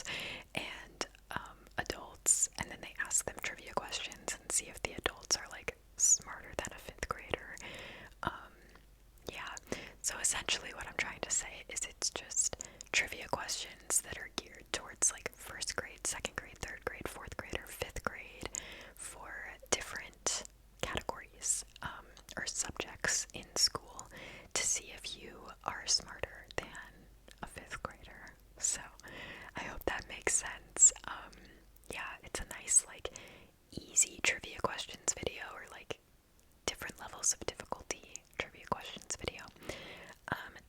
graders and adults, and then they ask them trivia questions and see if the adults are like smarter than a fifth grader. Yeah, so essentially what I'm trying to say is it's just trivia questions that are geared towards like first grade, second grade, third grade, fourth grade, or fifth grade for different categories or subjects in school to see if you are smarter than a fifth grader. So I hope that makes sense. Yeah, it's a nice like easy trivia questions video, or like different levels of difficulty trivia questions video.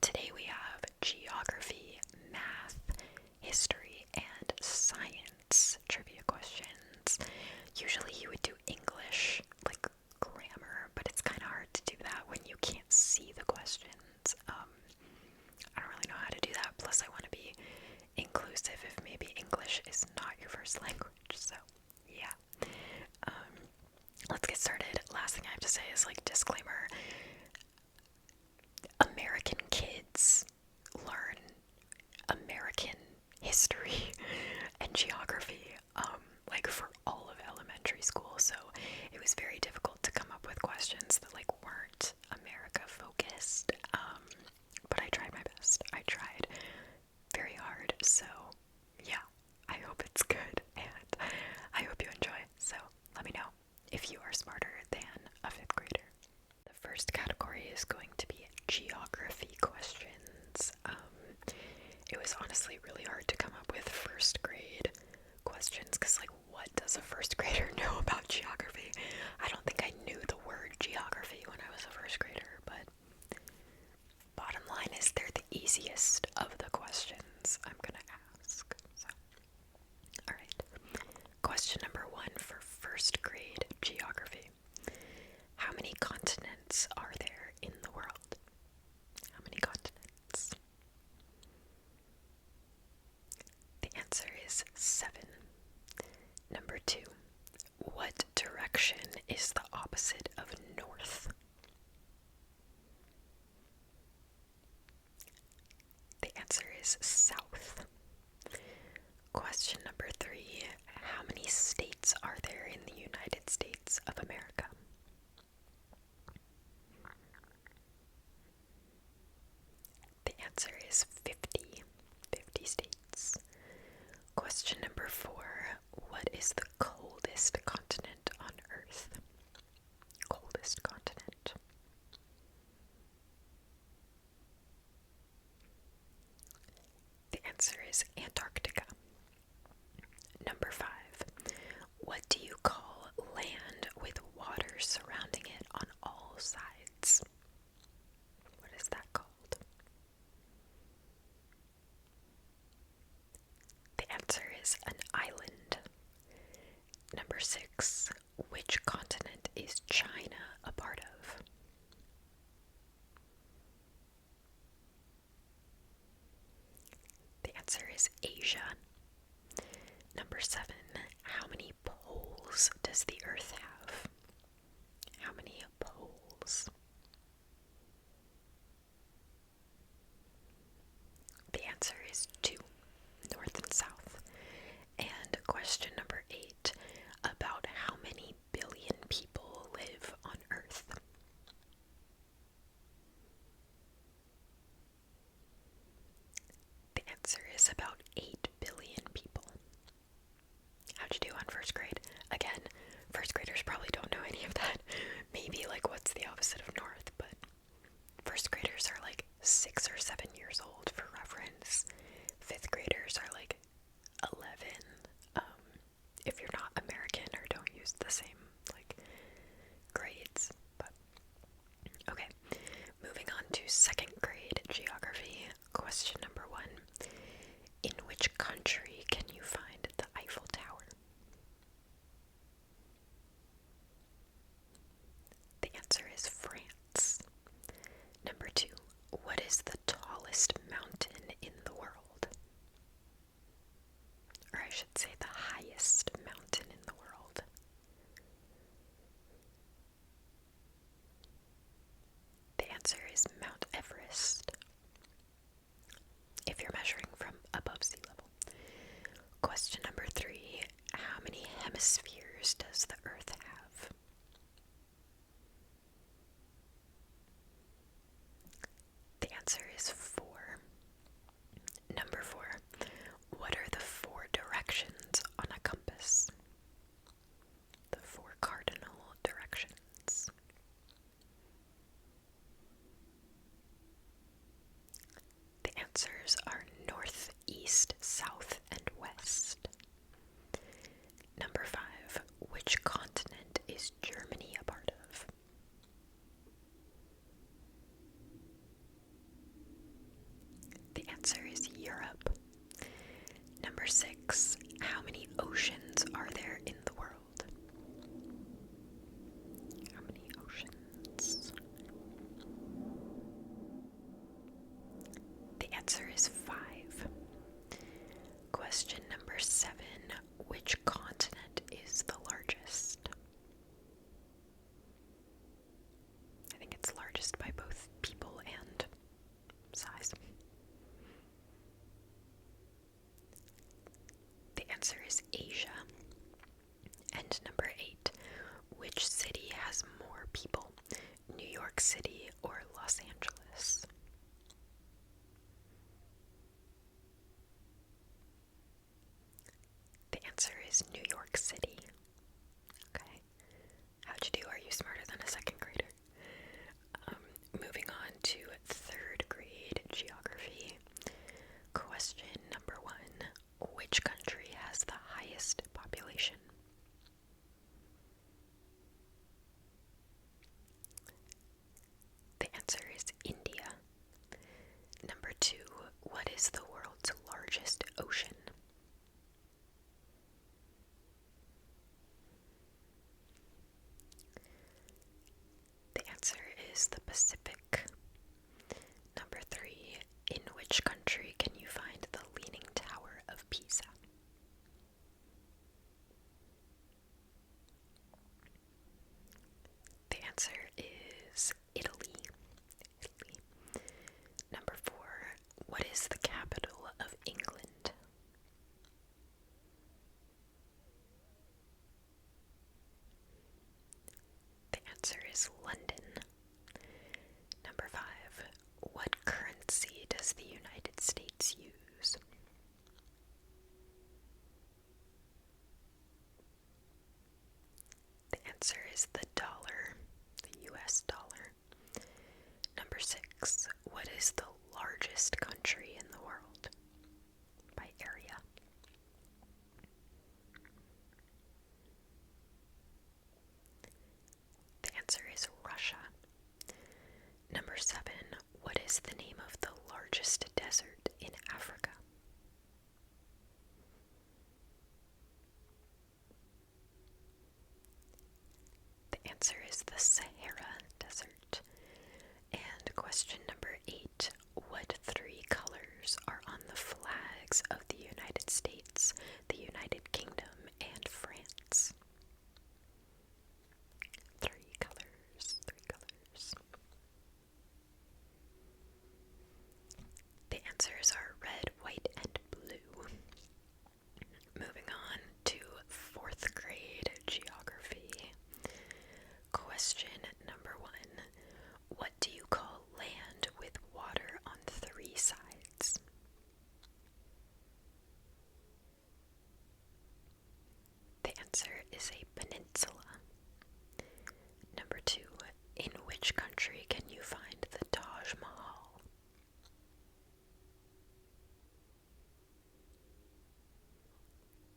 Today we have geography, math, history, and science trivia questions. Usually you would do English, like grammar, but it's kind of hard to do that when you can't see the questions. I don't really know how to do that, plus I want to be inclusive if maybe English is not your first language, so yeah. Let's get started. Last thing I have to say is like disclaimer. American kids learn American history and geography, like for all of elementary school, so it was very difficult to come up with questions that like weren't America focused, but I tried my best. I tried very hard, so yeah, I hope it's good, and I hope you enjoy. So let me know if you are smarter than a fifth grader. The first category is going to be geography questions. It was honestly really hard to come up with first grade questions because, like, what does a first grader know about geography? I don't think I knew the word geography when I was a first grader, but bottom line is they're the easiest of the questions I'm gonna ask. So, alright. Question number 1 for first grade geography. How many continents are there in the world? How many continents? The answer is 7. Number 2. What direction is the opposite of north? The answer is south. Question number 3. How many states are there in the United States of America? The answer is 50. 50 states. Question number 4. What is the coldest continent on Earth? Coldest continent. The answer is Antarctica. Number 5. What do you call land with water surrounding it on all sides? What is that called? The answer is an island. Number 6. Which continent is China a part of? The answer is Asia. Number 7. How many poles does the Earth have? How many poles? The answer is 2, north and south. And question number 8. About how many billion people live on Earth? The answer is about 8 billion people. How'd you do on first grade? Again, first graders probably don't know any of that. Maybe like what's the opposite of north, but first graders are like 6 or 7 years old for reference. Fifth graders are like 11. If you're not American or don't use the same like grades, but okay. Moving on to second grade geography. Question number 1. In which country can you find the Eiffel Tower? The answer is France. Number 2. What is the tallest mountain in the world? Or I should say the highest mountain in the world. The answer is Mount Everest. If you're measuring from above sea level. answers are north, east, south, and west. Number 5. Which continent is Germany a part of? The answer is Europe. Number 6. How many oceans are there in the world? How many oceans? The answer is 5. Question number 7. Which continent is the largest? I think it's largest by both people and size. The answer is Asia. And number 8. Which city has more people? New York City or Los Angeles? The answer is New York City. Okay. How'd you do? Are you smarter than a second grader? Moving on to 3rd grade geography. Question number 1. Which country has the highest population? The answer is India. Number 2. What is the world's largest ocean? The answer is the Pacific. Number 3. In which country can you find the Leaning Tower of Pisa? The answer is Italy. Number 4. What is the capital of England? The answer is London. Number 5. What currency does the United States use? The answer is the dollar, the US dollar. Number 6. What is the largest country in the world by area? The answer is Russia. Number 7. What is the name of the largest desert in Africa? The answer is the Sahara Desert. And question number 8. What 3 colors are on the flags of the United States, the United Kingdom, and France? 3 colors, 3 colors. The answers are red, white, and blue. Moving on to 4th grade geography. Question number 1. What do you call land with water on 3 sides? The answer is a peninsula. Number 2. In which country can you find the Taj Mahal?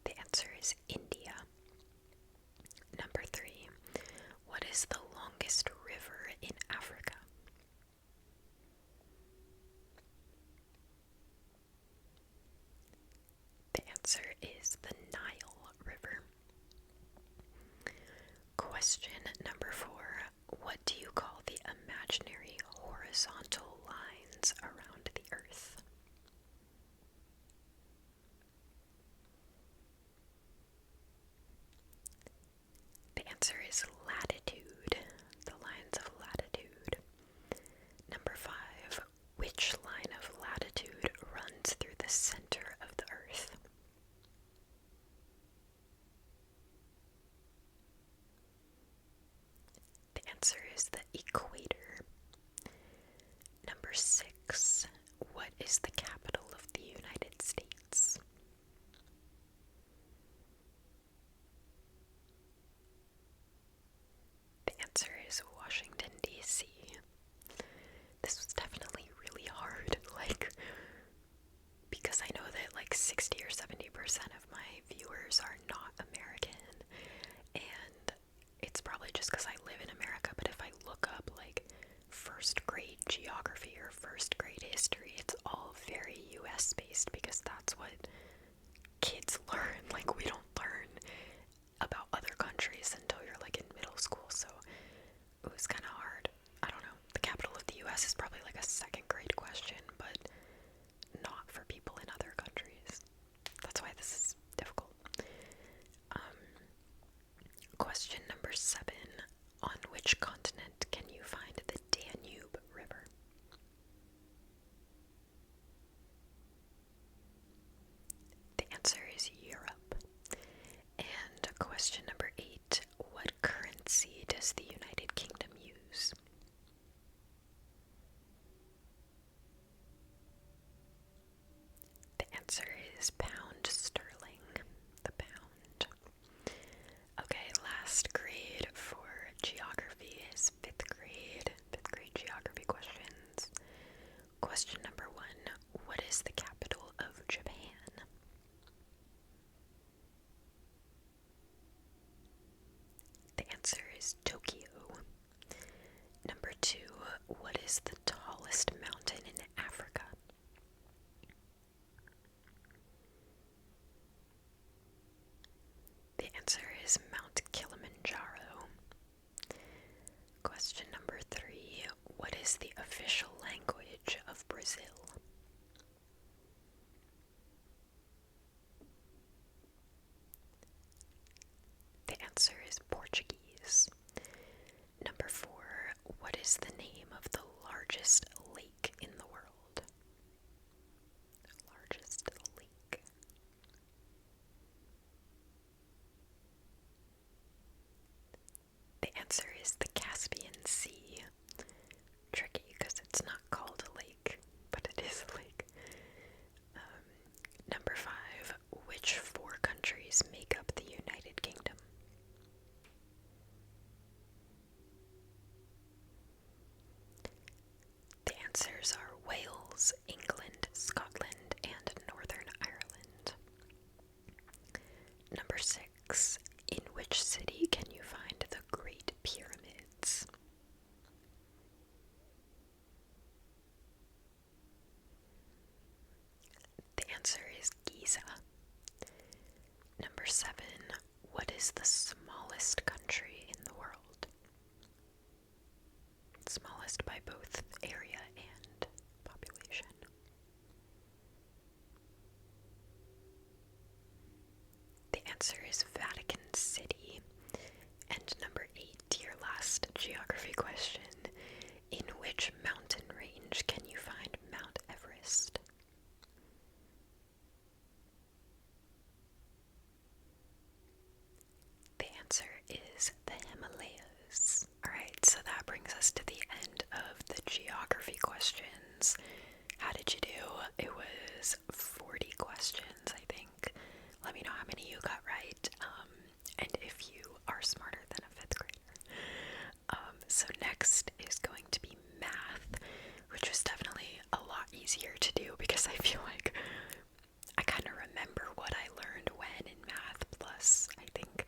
The answer is India. Number 3. What is the longest river in Africa? The answer is the Nile River. Question number 4. What do you call the imaginary horizontal lines around the Earth? The answer is latitude, the lines of latitude. Number 5. Which line of latitude runs through the center of the Earth? The answer is the equator. Number 6. What is the capital of the United States? The answer is Washington, D.C. This was definitely really hard. like 60 or 70% of my viewers are not American, and it's probably just because I live in America, but if I look up like first grade geography or first grade history, it's all very US based because that's what kids learn. Like, we don't learn about other countries until you're like in middle school, so it was kind of hard. I don't know. The capital of the US is probably like a second grade question, but not for people in other countries. That's why this is difficult. Question number 7. On which continent can you find the Danube River? The answer is Europe. And question number 8. What currency does the United Kingdom use? The answer is pound sterling. The pound. Okay, last grade for geography is 5th grade. 5th grade geography questions. Question number 1. What is the capital of Japan? The answer is Tokyo. Number 2. What is the tallest mountain in Africa? The answer is Mount Kilimanjaro. Question number 3. What is the official language of Brazil? The answer is Portuguese. Number 4. What is the name of the largest lake in the world? Largest lake. The answer is the Caspian Sea. Tricky because it's not called a lake, but it is a lake. Number 5. Which 4 countries make up the United Kingdom? The answers are Wales, England, Scotland, and Northern Ireland. Number 6. In which city can you find the Great Pyramids? The answer is Giza. Number 7. What is the smallest country in the world? Smallest by both area and population. The answer is Vatican City. And number 8, your last geography question. In which mountain range can you find Mount Everest? The answer is the Himalayas. Alright, so that brings us to the end of the geography questions. How did you do? It was 40 questions, I think. Let me know how many you got right, and if you are smarter than a 5th grader. So next is going to be math, which was definitely a lot easier to do because I feel like I kind of remember what I learned when in math, plus I think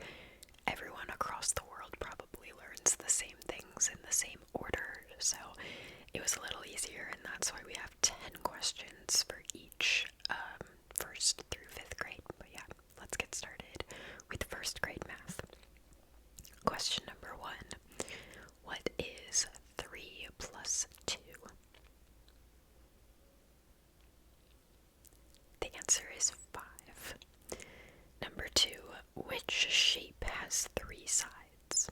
everyone across the world probably learns the same things in the same order, so it was a little easier, and that's why we have 10 questions for each 1st through 5th grade. But yeah, let's get started with 1st grade math. Question number 1. What is 3 plus 2? The answer is 5. Number 2. Which shape has 3 sides?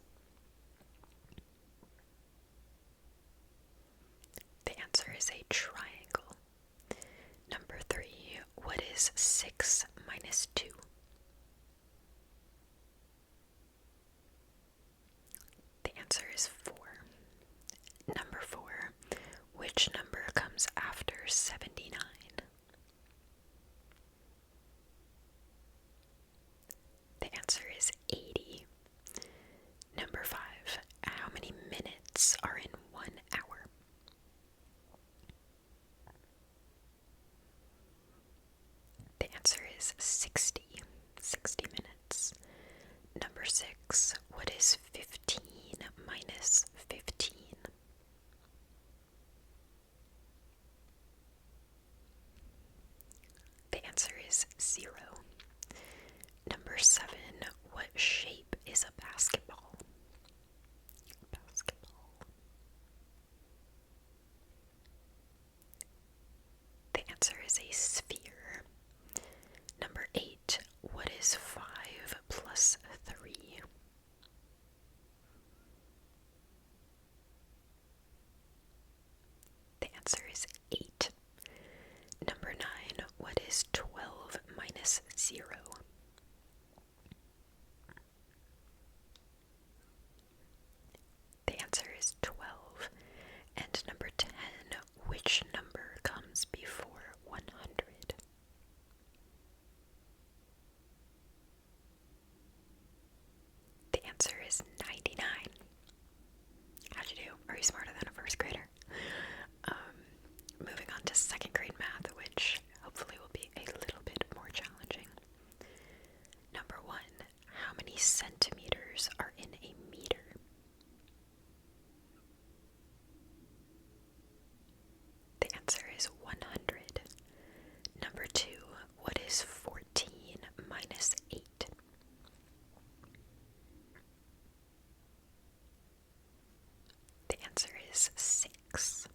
The answer is a triangle. Number 3. What is 6 minus 2? The answer is 4. Number 4. Which number comes after 79? The answer is 80. Number 5. How many minutes are in 1 hour? The answer is 60 minutes. Number 6, what is 15 minus 15? The answer is 0. Number 7, what shape is a basketball? Basketball. The answer is a sphere. Number 8, what is 5 plus 3? The answer is 8. Number 9, what is 12 minus 0? The answer is 12. And number 10, which number comes before 100? The answer is 99. How'd you do? Are you smarter than a first grader? Moving on to second grade math, which hopefully will be a little bit more challenging. Number 1, how many centimeters are in a meter? The answer is 100. Number 2, what is 14 minus 8? The answer is 6.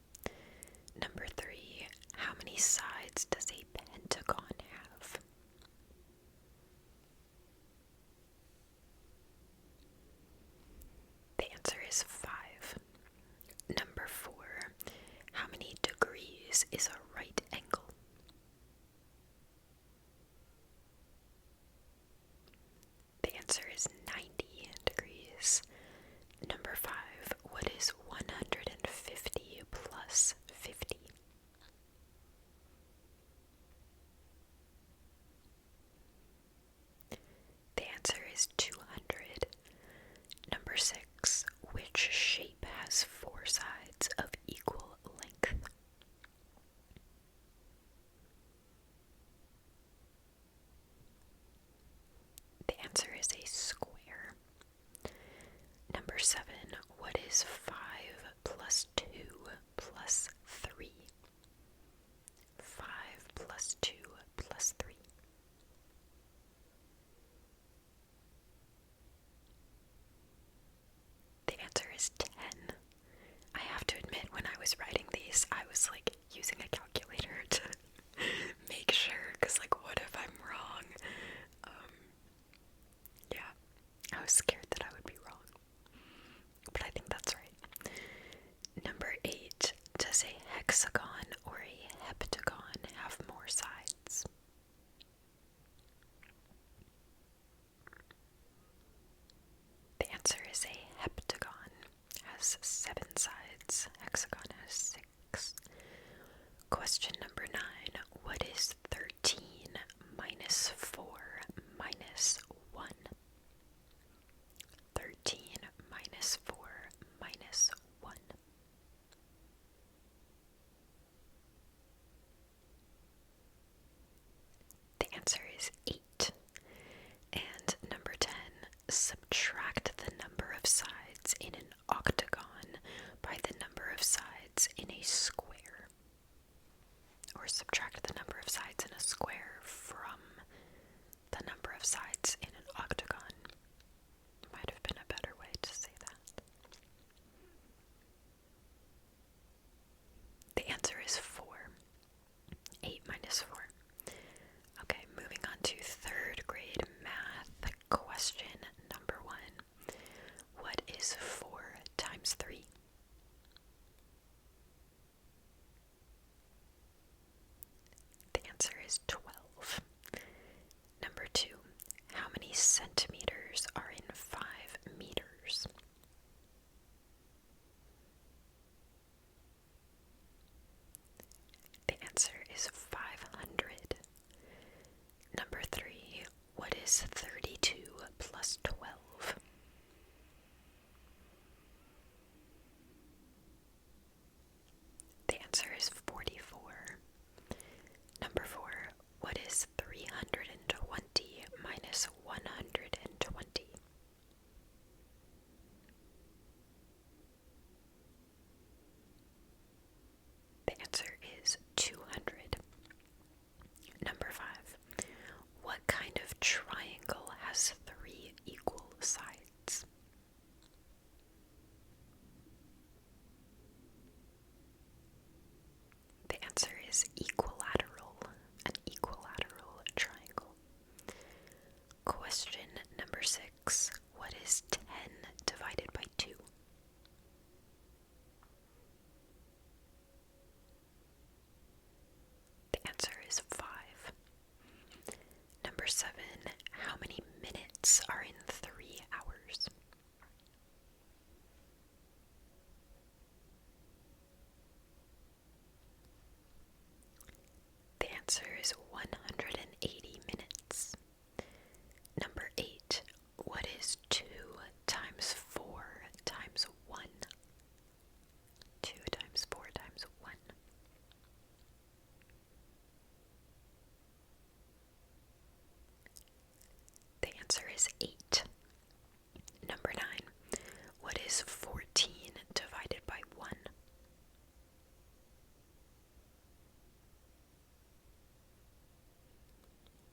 Number 3, how many sides does a pentagon have? The answer is 5. Number 4, how many degrees is a right angle? The answer is 90 degrees. Number 5, what is 150 plus 50? The answer is 200. Number 6, which shape has 4 sides of equal length? The answer is a square. Number 7, what is 5 plus 2 plus 3? 5 plus 2 plus 3. The answer is 10. I have to admit, when I was writing these, I was like using a calculator to make sure, because like, what if I'm wrong? Yeah, I was scared that I would be wrong, but I think that's right. Number 8, does a hexagon or a heptagon have more sides? The answer is a heptagon. Has 7 sides. Hexagon has 6. Question number 9. What is 13 minus 4 minus 1? 13 minus 4 minus 1. The answer is 8. And number 10, subtract the number of sides in an octagon by the number of sides in a square. Or subtract the number of sides in a square from the number of sides in an octagon. Might have been a better way to say that. The answer is 4. 8 minus 4. Okay, moving on to third grade math. Question number 1. What is 4 times 3? The answer is 12. Number 2. How many centimeters are in 5 meters? The answer is 500. Number 3. What is 32 plus 12? The answer is 44. Number 4. What is 320 is equilateral, an equilateral triangle. Question number 6. What is 10 divided by 2? The answer is 5. Number 7. How many minutes are in 3 hours? The answer is 180 minutes. Number 8. What is 2 times 4 times 1? 2 times 4 times 1. The answer is 8. Number 9. What is 14 divided by 1?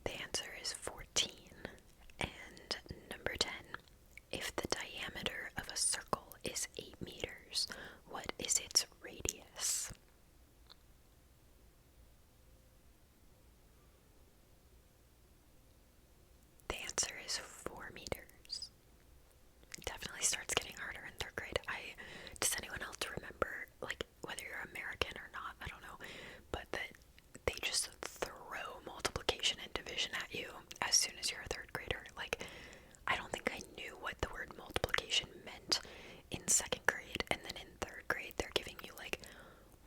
The answer is 14. And number 10. If the diameter of a circle is 8 meters, what is its radius? The answer is 4 meters. It definitely starts getting harder in 3rd grade. Does anyone else remember, like, whether you're American or not, I don't know, but that they just throw multiplication and division at you as soon as you're a 3rd grader? Like, I don't think I knew what the word multiplication meant in 2nd grade, and then in 3rd grade they're giving you like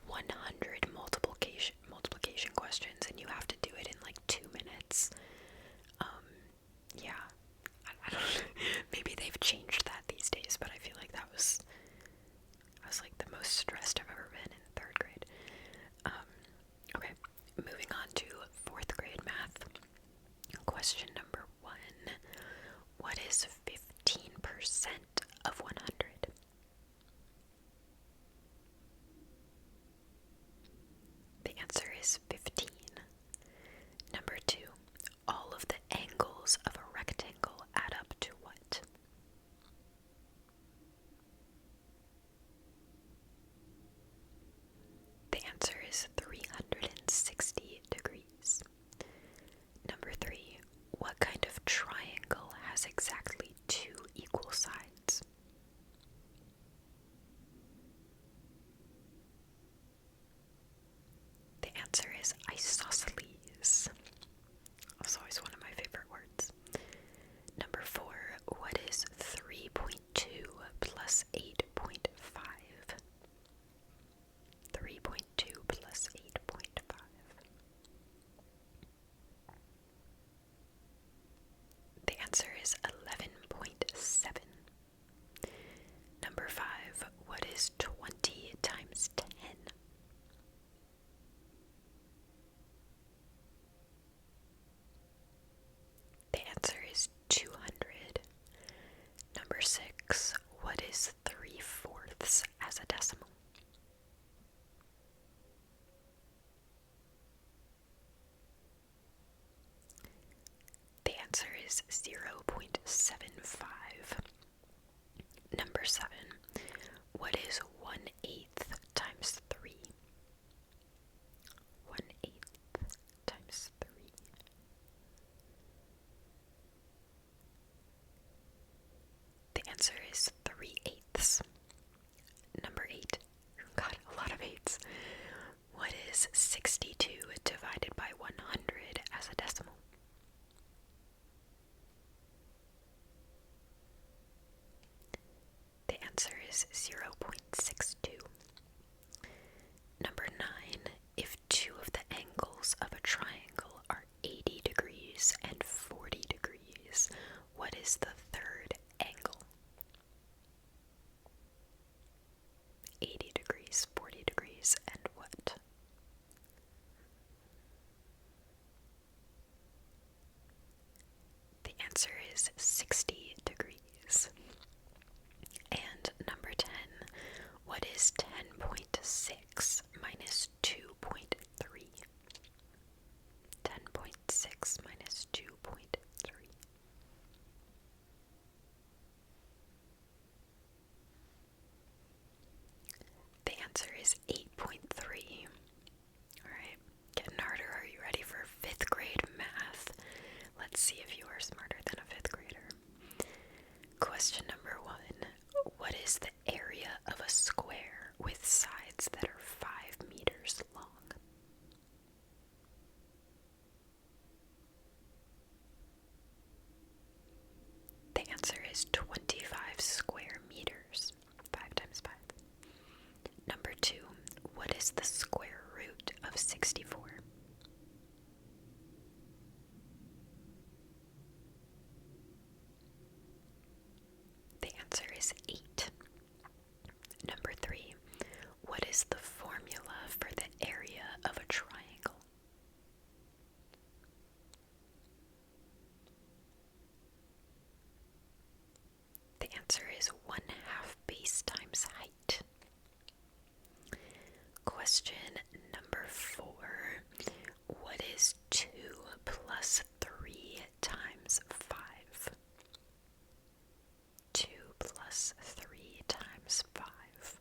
100 multiplication questions, and you have to do it in like 2 minutes. Yeah, I don't know. Maybe they've changed that these days, but I feel like I was like the most stressed I've ever been in 3rd grade. Okay, moving on to 4th grade math. Question number 1. What is 15% of 100? The answer is 15. Number 2. All of the angles of a rectangle add up to what? The answer is 360 degrees. Number 3. What kind of triangle has exactly 2 equal sides? The answer is isosceles. That's always one of my favorite words. Number 4. What is 3.2 plus 8.5? 3.2 plus 8.5. The answer is 11.7. Number 5. What is 20 times 10? The answer is 200. Number 6. What is 3/4 as a decimal? The answer is 0.75. Number 7. What is 1/8 times 3? 1/8 times 3. The answer is 3/8. Number 8. Got a lot of 8s. What is 62 divided by 100 as a decimal? The answer is 0.62. Number 9. If 2 of the angles of a triangle are 80 degrees and 40 degrees, what is the 3rd angle? 80 degrees, 40 degrees, and what? The answer is 60 degrees. And number 10, what is 10.6 minus 2.3? 10.6 minus 2.3. The answer is 8.3. Alright. is 25 square meters? 5 times 5. Number 2, what is the square root of 64? The answer is 8. Number 3, what is the formula for the area of a triangle? The answer is 1/2 base times height. Question number 4. What is 2 plus 3 times 5? 2 plus 3 times 5.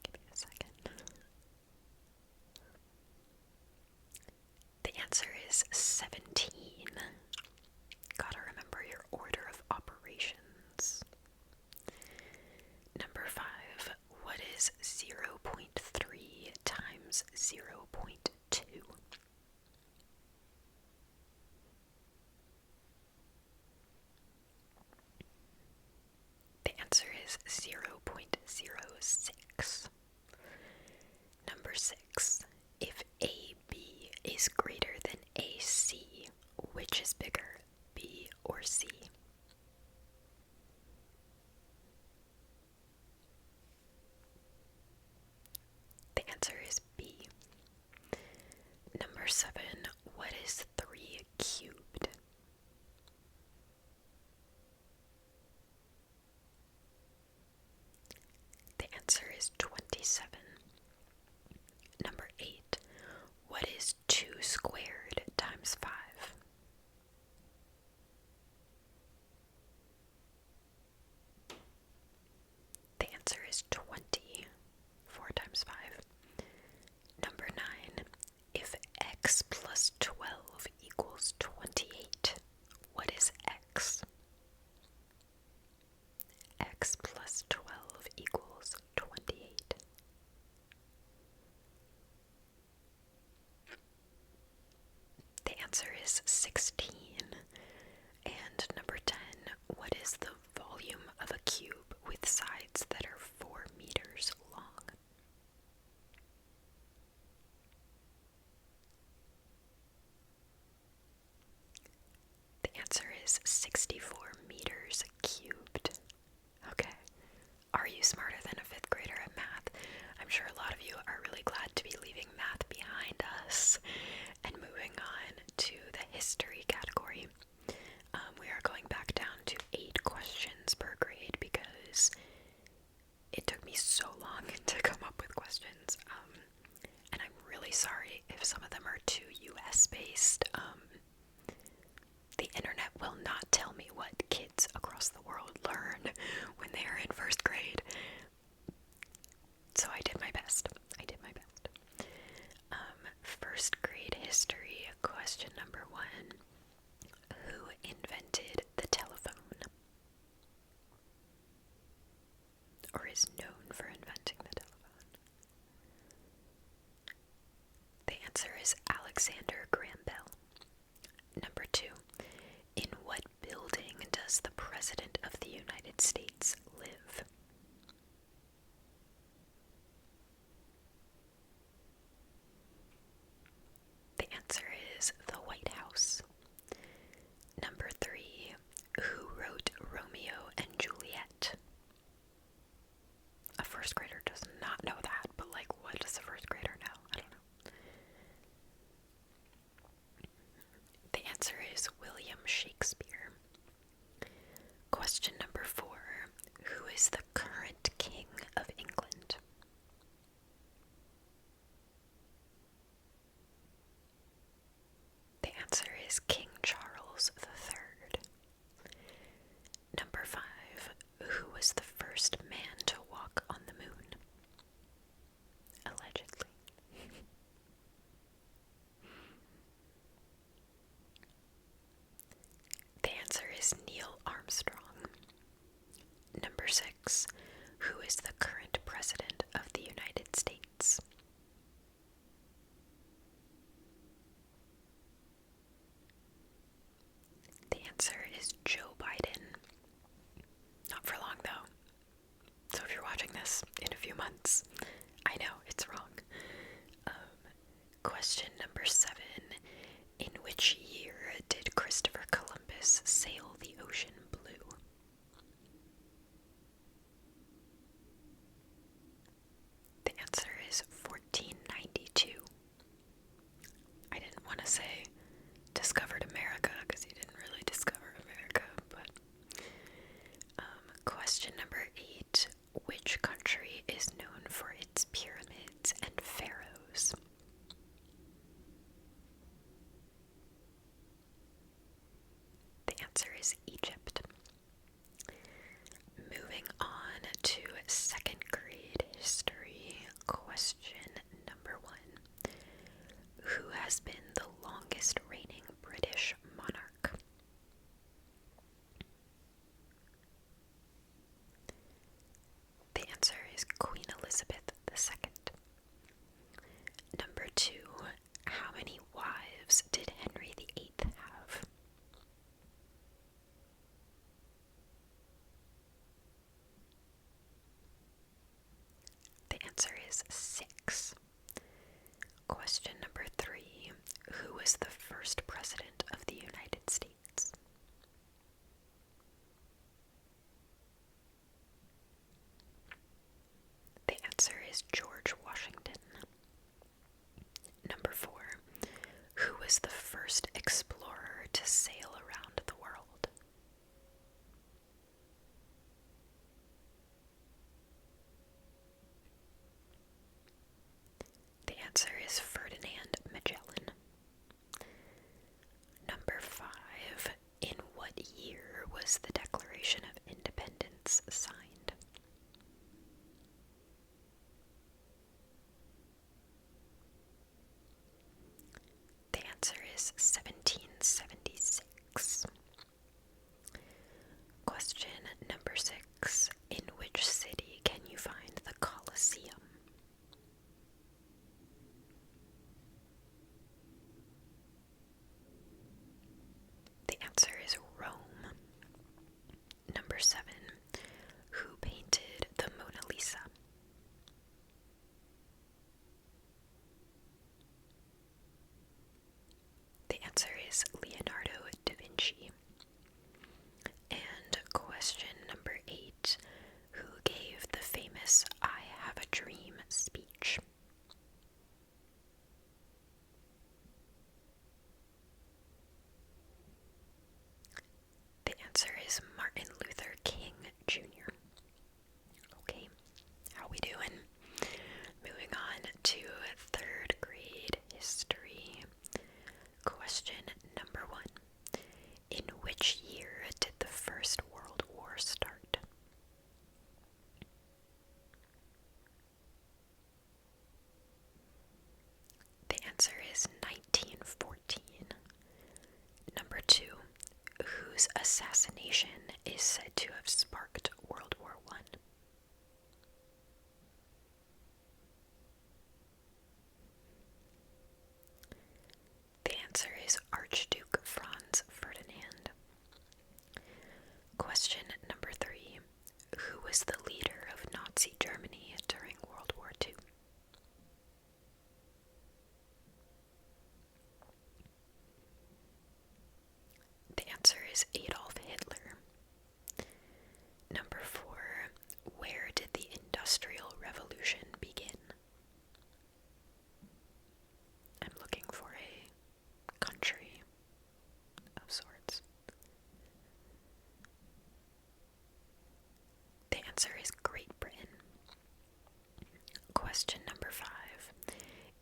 Give me a second. The answer is 17. Gotta remember your order of operations. Number 5. What is 0.3 times 0.2? The answer is 0.06. Number 6. If AB is greater than AC, which is bigger, B or C? The answer is B. Number 7. What is 3 cubed? The answer is 27. Number 8. What is 2 squared times 5? The answer is 20. 4 times 5. Number 9. If x plus 12 equals 28, what is x? X plus 12 equals 28. The answer is 16. And number 10, what is the volume of a cube with sides that are 4 meters long? The answer is 64 meters cubed. Okay. Are you smarter than a 5th grader at math? I'm sure a lot of you are really glad to be leaving math behind us and moving on to the history category. We are going back down to 8 questions per grade because it took me so long to come up with questions. And I'm really sorry if some of them are too US based. The internet will not tell me what kids across the world learn when they are in 1st grade. So I did my best. 1st grade history, question number 1. Who invented the telephone? Or is known for inventing the telephone? The answer is Alexander Graham Bell. Number 2. In what building does the President of the United States live? The answer is the White House. Number 3. Who wrote Romeo and Juliet? A 1st grader does not know that, but what does a 1st grader know? I don't know. The answer is William Shakespeare. Question number 4. States. I know, it's wrong. Question number 7. In which year did Christopher Columbus sail the ocean blue? The answer is 1492. I didn't want to say discovered America because he didn't really discover America, but question number 8. Which country is known for its pyramids and pharaohs? The answer is Egypt. Moving on to second grade history. Question number 1. Who has been the longest reigning British monarch? The answer is Queen Elizabeth II. Number 2. How many wives did Henry VIII have? The answer is 6. Question number 3. Who was the first president of the United States? The answer is George Washington. Number 4. Who was the first explorer to sail around the world? The answer is Ferdinand Magellan. Number 5. In what year was the Declaration of Independence signed? The answer is 1776. Question number 6. In which city can you find the Colosseum? The answer is Rome. Number 7. Who painted the Mona Lisa? The answer is Leonardo da Vinci. And question number 8. Who gave the famous I Have a Dream speech? The answer is Martin Luther King Jr. Okay, how we doing? Moving on to third grade history. Question number 1. In which year did the First World War start? The answer is 1914. Number 2. Whose assassination is said to have sparked World War I? The answer is Archduke Franz Ferdinand. Question number 3. Who was the leader of Nazi Germany during World War II? The answer is Adolf Hitler. Number 4. Where did the Industrial Revolution begin? I'm looking for a country of sorts. The answer is Great Britain. Question number 5.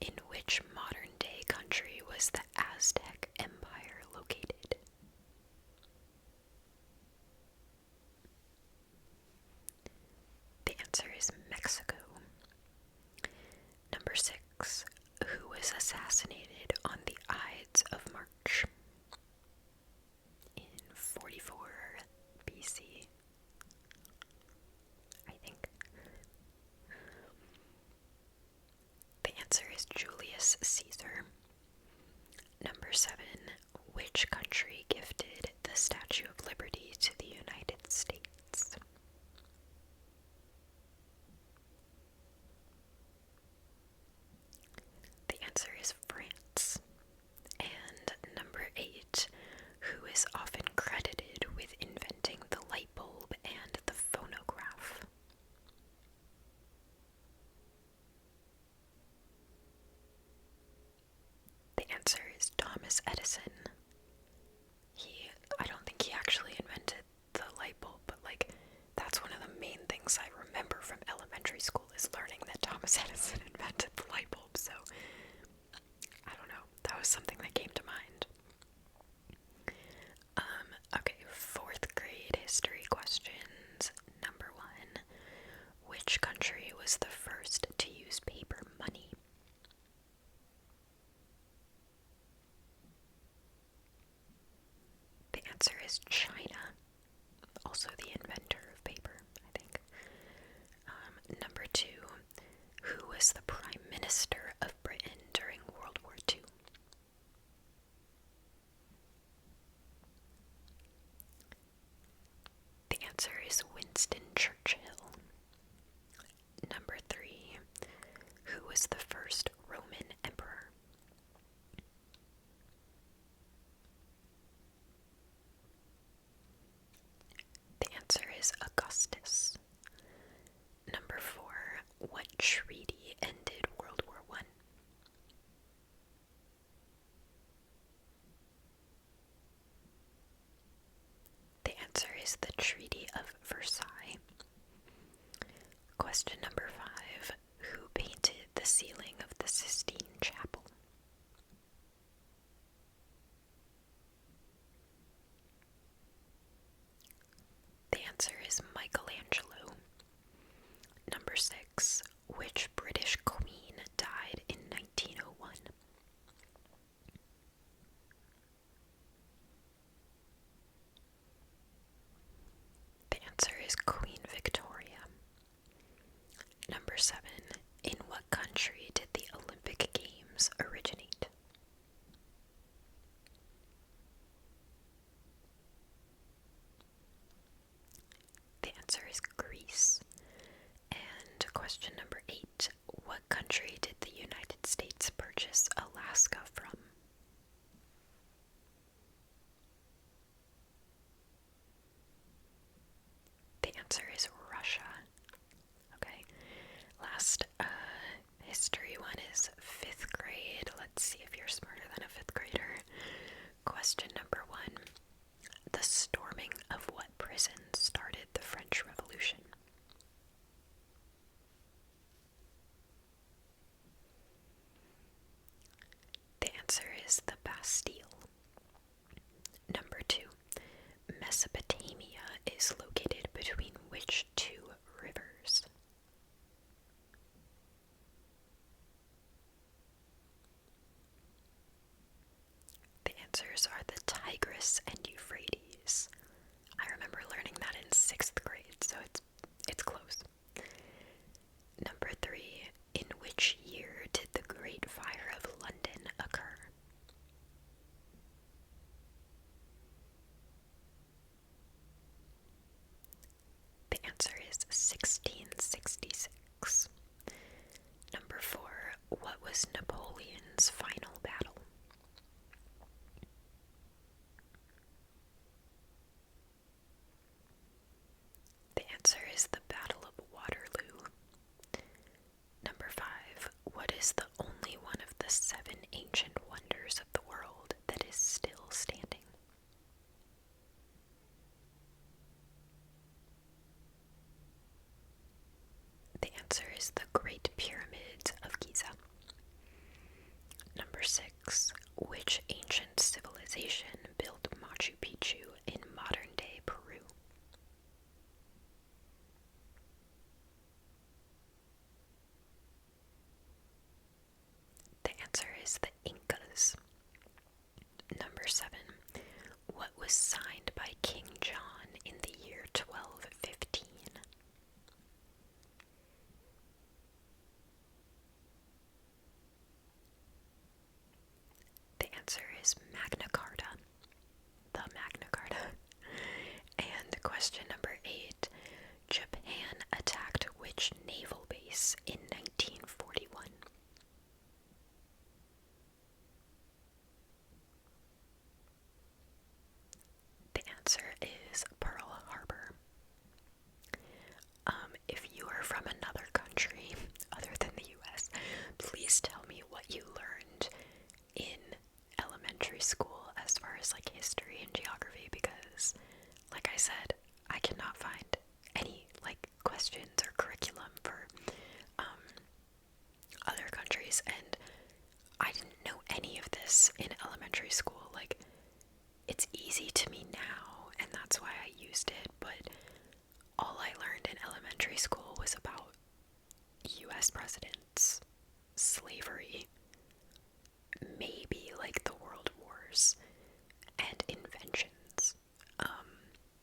In which modern-day country was the Aztec Empire located? The answer is Mexico. Number 6. Who was assassinated on the Ides of March in 44 BC? I think. The answer is Julius Caesar. Number 7. Which country gifted the Statue of Liberty to the United States? Thomas Edison. I don't think he actually invented the light bulb, but like, that's one of the main things I remember from elementary school is learning that Thomas Edison invented the light bulb, so I don't know, that was something that came to mind. Okay, 4th grade history questions. Number 1. Which country was the first to use paper money? The answer is China, also the inventor of paper, I think. Number 2. Who was the Prime Minister of Britain during World War II? The answer is Winston Churchill. Number 3. Who was the first Roman emperor? The answer is Augustus. Number 4. What treaty ended World War I? The answer is the Treaty of Versailles. Question number 5. Who painted the ceiling of the Sistine Chapel? The answer is Michelangelo. Number 6. Which British queen died in 1901? The answer is Queen Victoria. Number 7. In what country did the Olympic Games originate? The answer is Greece. And question number 8. What country did the United States purchase Alaska from? The answer is Russia. Okay, last history one is 5th grade. Let's see if you're smarter than a 5th grader. Question number 1. The storming of what prison started the French Revolution? The answer is the Bastille. Number 2. Mesopotamia is located between which 2 rivers? The answers are the Tigris and Euphrates. I remember learning that in 6th grade, so it's close. Number 3. In which year did the Great Fire of London occur? The answer is 1666. Number 4. What was Napoleon's final battle? The answer is the Battle of Waterloo. Number 5. What is the only one of the 7 ancient wonders of the world that is still standing? The answer is the Great Pyramids of Giza. Number 6. Which ancient civilization built Machu Picchu in modern-day Peru? The answer is the Incas. Number 7. What was signed by King John in the year 1215? The answer is Magna Carta. The Magna Carta. And question number 8. Japan attacked which naval base in 1941? The answer is Pearl Harbor. If you are from another country other than the US, please tell me what you learned in elementary elementary school as far as like history and geography, because like I said, I cannot find any like questions or curriculum for other countries, and I didn't know any of this in elementary school. Like, it's easy to me now, and that's why I used it, but all I learned in elementary school was about US presidents, slavery, maybe like the world wars, and inventions.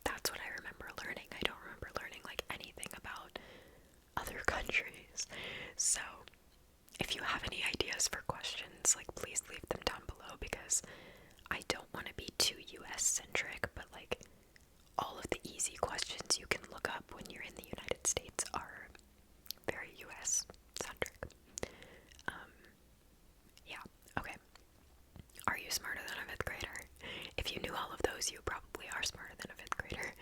That's what I remember learning. I don't remember learning like anything about other countries. So, if you have any ideas for questions, like please leave them down below, because I don't want to be too US centric, but like all of the easy questions you can look up when you're in the United States are very US centric. Yeah, okay. Are you smarter than a fifth grader? If you knew all of those, you probably are smarter than a fifth grader.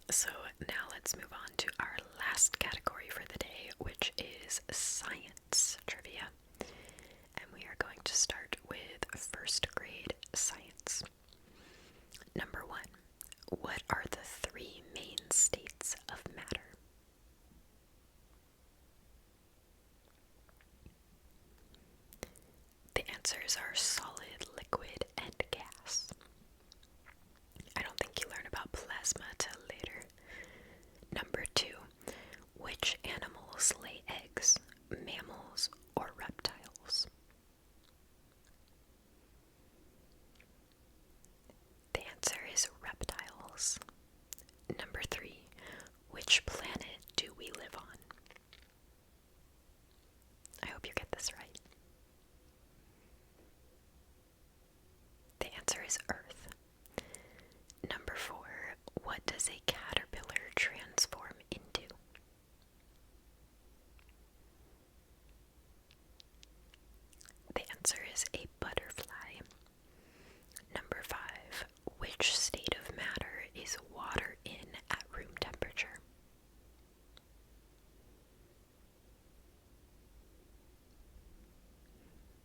So now let's move on to our last category for the day, which is science trivia. And we are going to start with first grade science. Number 1. What are the 3 main states of matter? The answers are solid, liquid, and gas. I don't think you learn about plasma till later. Number 2. Which animals lay eggs, mammals or reptiles? The answer is reptiles. Number 3. Which planet do we live on? I hope you get this right. The answer is Earth. Number 4. What does a caterpillar transform into? The answer is a butterfly. Number 5. Which state of matter is water in at room temperature?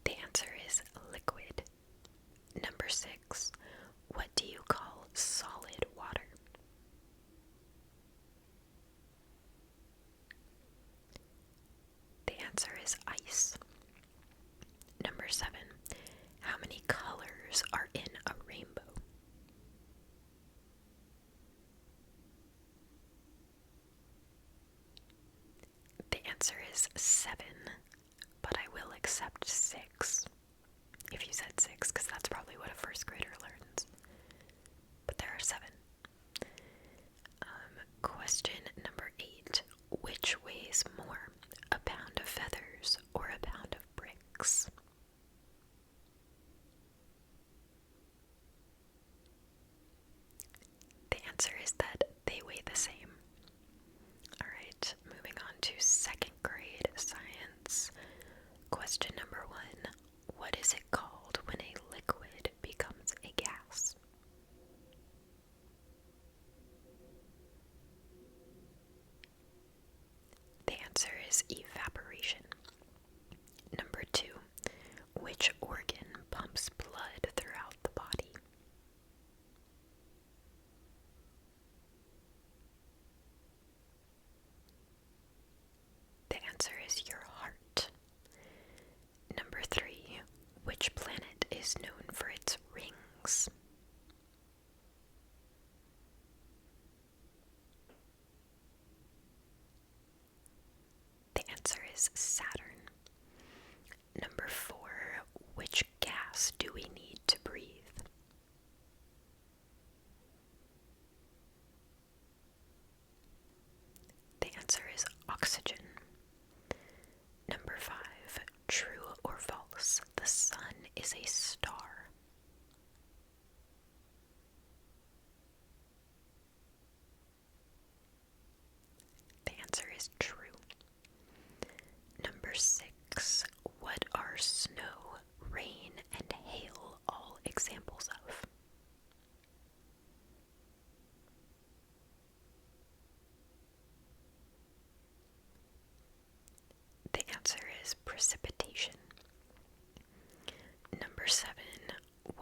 The answer is liquid. Number 6. What do you call solid water? The answer is ice. Number 7. How many colors are in a rainbow? The answer is 7, but I will accept 6 if you said 6, because that's probably what a first grader learns. But there are 7. Question number 8. Which weighs more, a pound of feathers or a pound of bricks? The answer is that they weigh the same. Alright, moving on to second grade science. Question number 1. What is it called when a liquid becomes a gas? The answer is evaporation. Number 2. Which organ pumps blood throughout the body? The answer is your heart. Number 3. Which planet is known for its rings? The answer is Saturn. Number 4. Which gas do we need to breathe? The answer is oxygen. Number 5. True or false? The sun is a star. The answer is true. Number 6. What are snow, rain, and hail all examples of? The answer is precipitation. Number 7.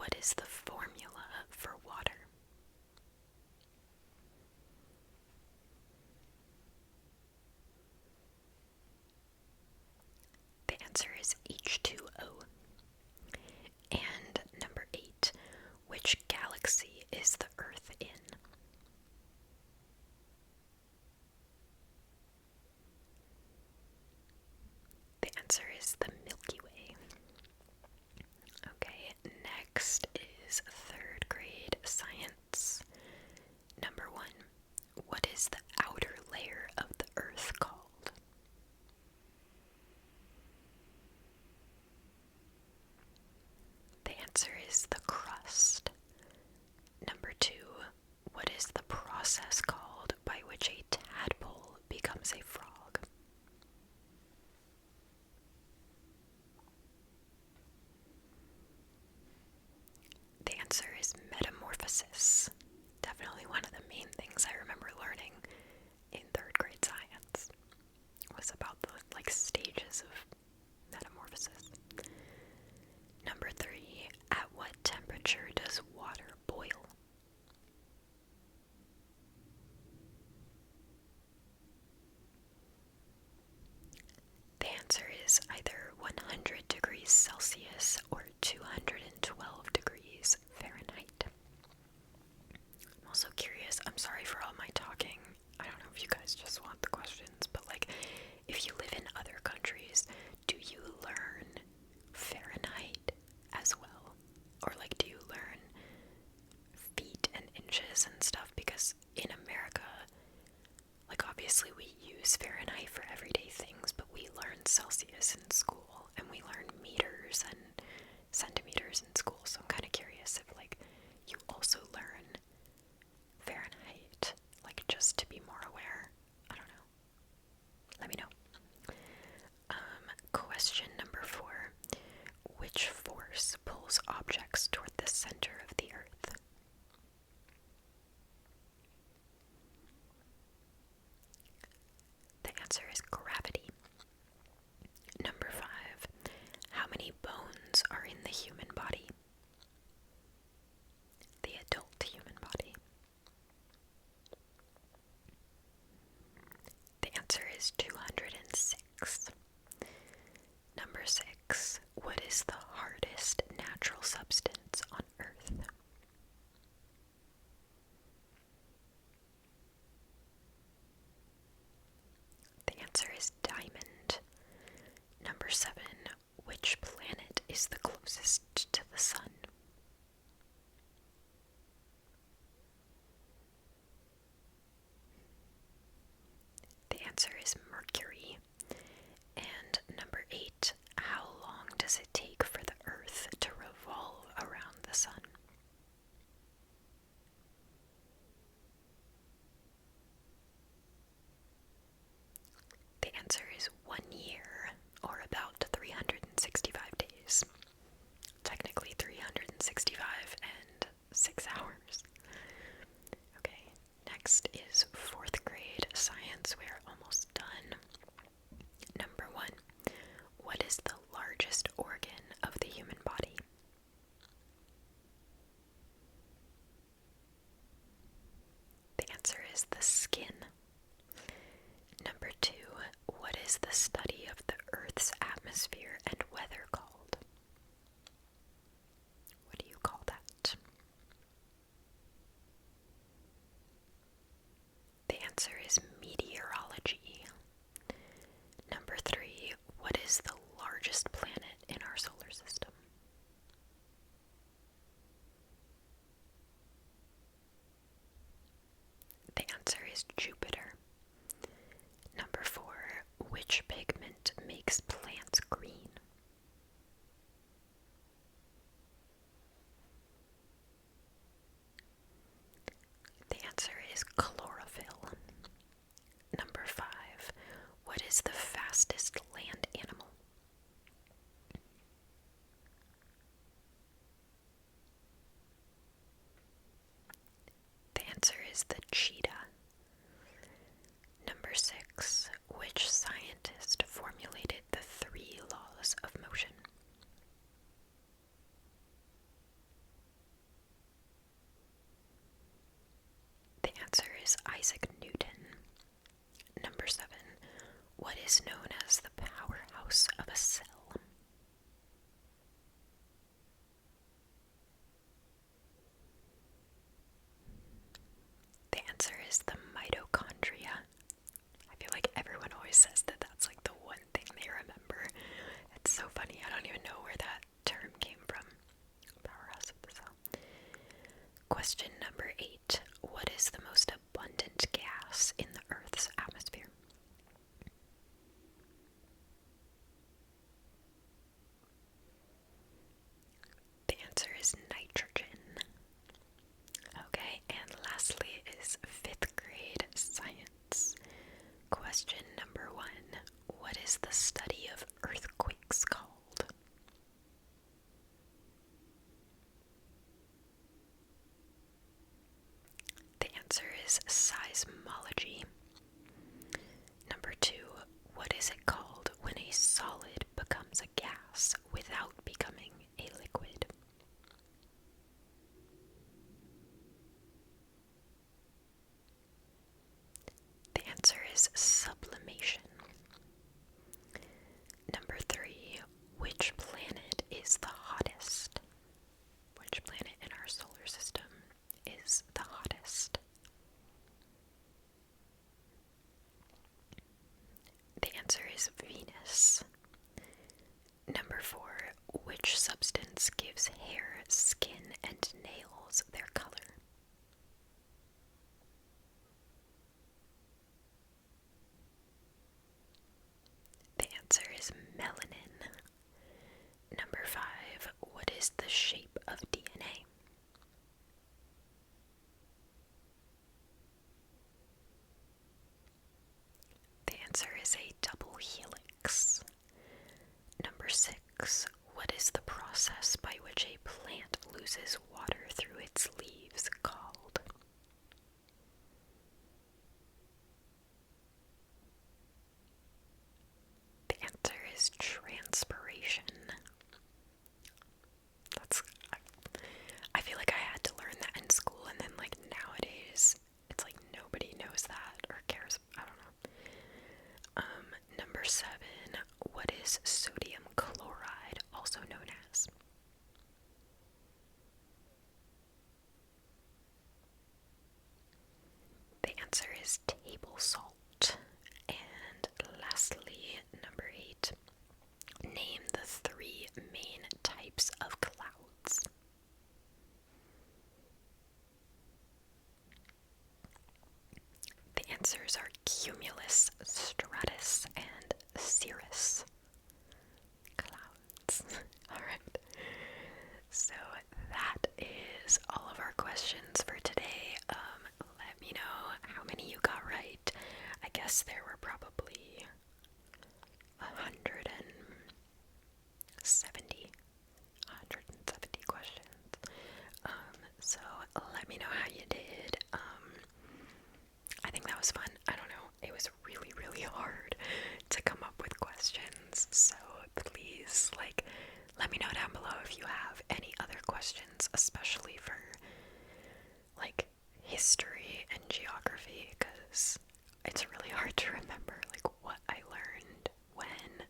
what is the formula for water? The answer is H2O. And number 8, which galaxy is the Earth in? The answer is the Milky Way. Okay, next is 3rd grade science. Number 1, what is the outer layer of the Earth called? The answer is the crust. Number 2, what is the process called by which a tadpole becomes a frog? The answer is metamorphosis. Definitely one of the main things I remember learning in 3rd grade science was about the stages of metamorphosis. Number 3, at what temperature does water boil? The answer is either 100 degrees Celsius or 212 degrees Fahrenheit. I'm also curious, I'm sorry for all my talking. I don't know if you guys just want the questions, but if you live in other countries, do you learn Fahrenheit as well? Or do you learn feet and inches and stuff? Because in America, obviously we use Fahrenheit for everyday things, but we learn Celsius in school, and we learn meters and centimeters in school, so I'm kind of curious if, you also learn Fahrenheit, just to be more aware. I don't know. Let me know. Question number 4. Which force pulls objects toward the center of the Earth? The answer is gravity. Number 5. How many bones are in the human body? The adult human body. The answer is 206. Number 6. What is the hardest natural substance on Earth? The answer is diamond. Number 7. Which planet is the closest to the sun? The answer is Mercury. And number 8. How long does it take for the Earth to revolve around the sun? The answer is 1 year, or about 365 days. Technically 365 and 6 hours. Okay, next is 4th grade science. We're almost done. Number 1. What is the largest organ of the human body? The answer is the skin. Number 2. What is the study of the Earth's atmosphere and weather called? What do you call that? The answer is meteorology. Number 3. What is the largest planet in our solar system? The answer is Jupiter. Number 4. Which pigment makes plants green? The answer is chlorophyll. Number 5. What is the fastest land animal? Question number 8. What is the most abundant gas in the Earth's atmosphere? The answer is nitrogen. Okay, and lastly is 5th grade science. Question number 1. What is the study of earthquakes called? The answer is seismology. Number 2. What is it called when a solid becomes a gas without becoming a liquid? The answer is sublimation. Number 3. Which planet is the hottest? Which planet in our solar system is the hottest? The answer is Venus. Number 4. Which substance gives hair, skin, and nails their color? The answer is melanin. Number 5. What is the shape of DNA? The answer is a double helix. Number 6. What is the process by which a plant loses water through its leaves called? The answer is transpiration. I feel like I had to learn that in school, and then like nowadays it's like nobody knows that or cares. I don't know. Number 7. What is sodium chloride also known as? The answer is table salt. And lastly, number 8. Name the 3 main types of clouds. The answers are cumulus, stratus, and cirrus clouds. Alright. So that is all of our questions for today. Let me know how many you got right. I guess there were probably 170 questions. So let me know how you did. I think that was fun. I don't know. It was really, really hard to come up with questions. So please, let me know down below if you have any other questions, especially for, history and geography, because it's really hard to remember, what I learned when.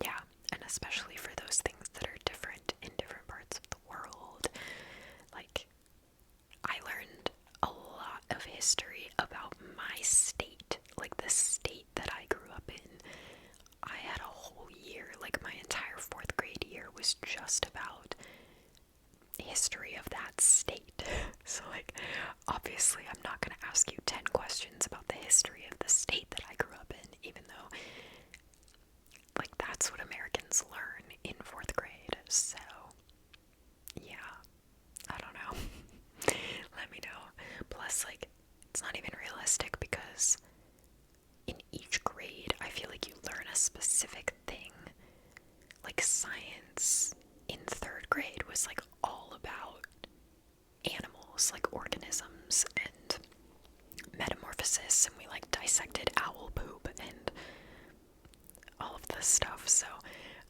Yeah, and especially for those things that are different in different parts of the world. I learned a lot of history about my state, the state that I grew up in. I had a whole year, my entire 4th grade year was just about history of that state. So, obviously I'm not going to ask you 10 questions about the history of the state that I grew up in, even though, that's what Americans learn in 4th grade. So, yeah, I don't know. Let me know. Plus, it's not even realistic because in each grade, I feel like you learn a specific thing. Science in 3rd grade was, all about animals, organisms, and metamorphosis, and we, dissected owl poop and all of this stuff. So,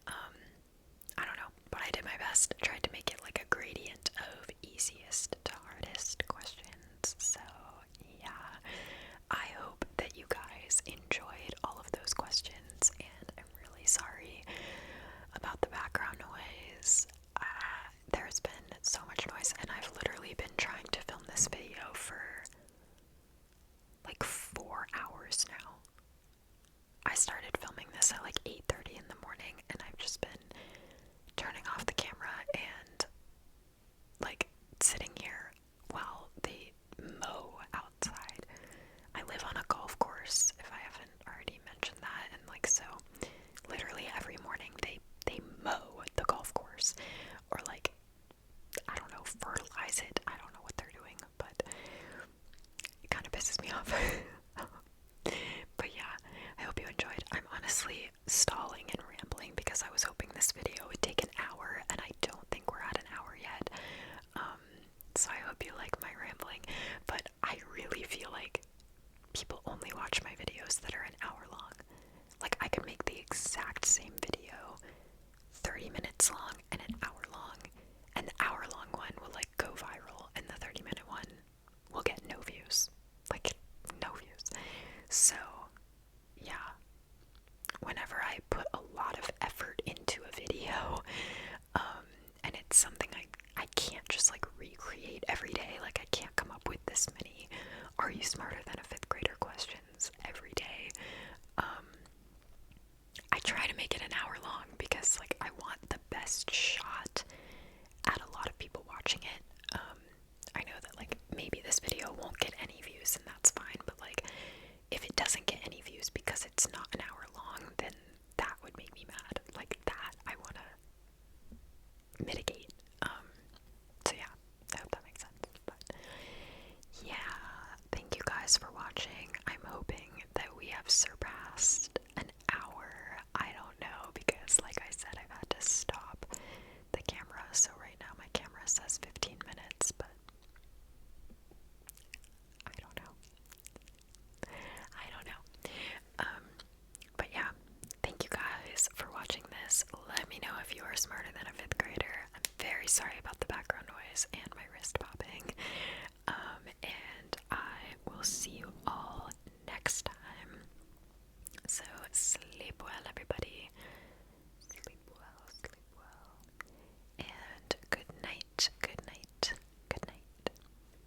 I don't know, but I did my best. Tried to make it a gradient of easiest to hardest questions. So, yeah, I hope that you guys enjoyed all of those questions, and I'm really sorry about the background noise. There's been so much noise, and I've literally been trying to film this video for 4 hours now. I started filming this at 8:30 in the morning, and I've just been turning off the camera and honestly stalling and rambling because I was hoping this video would take an hour, and I don't think we're at an hour yet. So I hope you like my rambling, but I really feel like people only watch my videos that are an hour long. Like, I could make the exact same video 30 minutes long and an hour long, and the hour long one will like go viral, and the 30-minute one will get no views. Like, no views. So yeah, whenever I put a lot of effort into a video, and it's something I can't just like recreate every day. Like, I can't come up with this many "Are you smarter than a fifth grader?" questions every day. I try to make it an hour long because like I want the best shot at a lot of people watching it. I know that like maybe this video won't get any views, and that's fine, but like if it doesn't get any views because it's not an hour long, then that would make me mad. Like, that I want to mitigate. So yeah, I hope that makes sense. But yeah, thank you guys for watching. I'm hoping that we have surpassed an hour. I don't know, because like I said, I've had to stop the camera, so right now my camera says 15 minutes, but I don't know. I don't know. But yeah, thank you guys for watching this. Let me know if you are smarter than a fifth grader. I'm very sorry about the background noise and my wrist popping. And I will see you all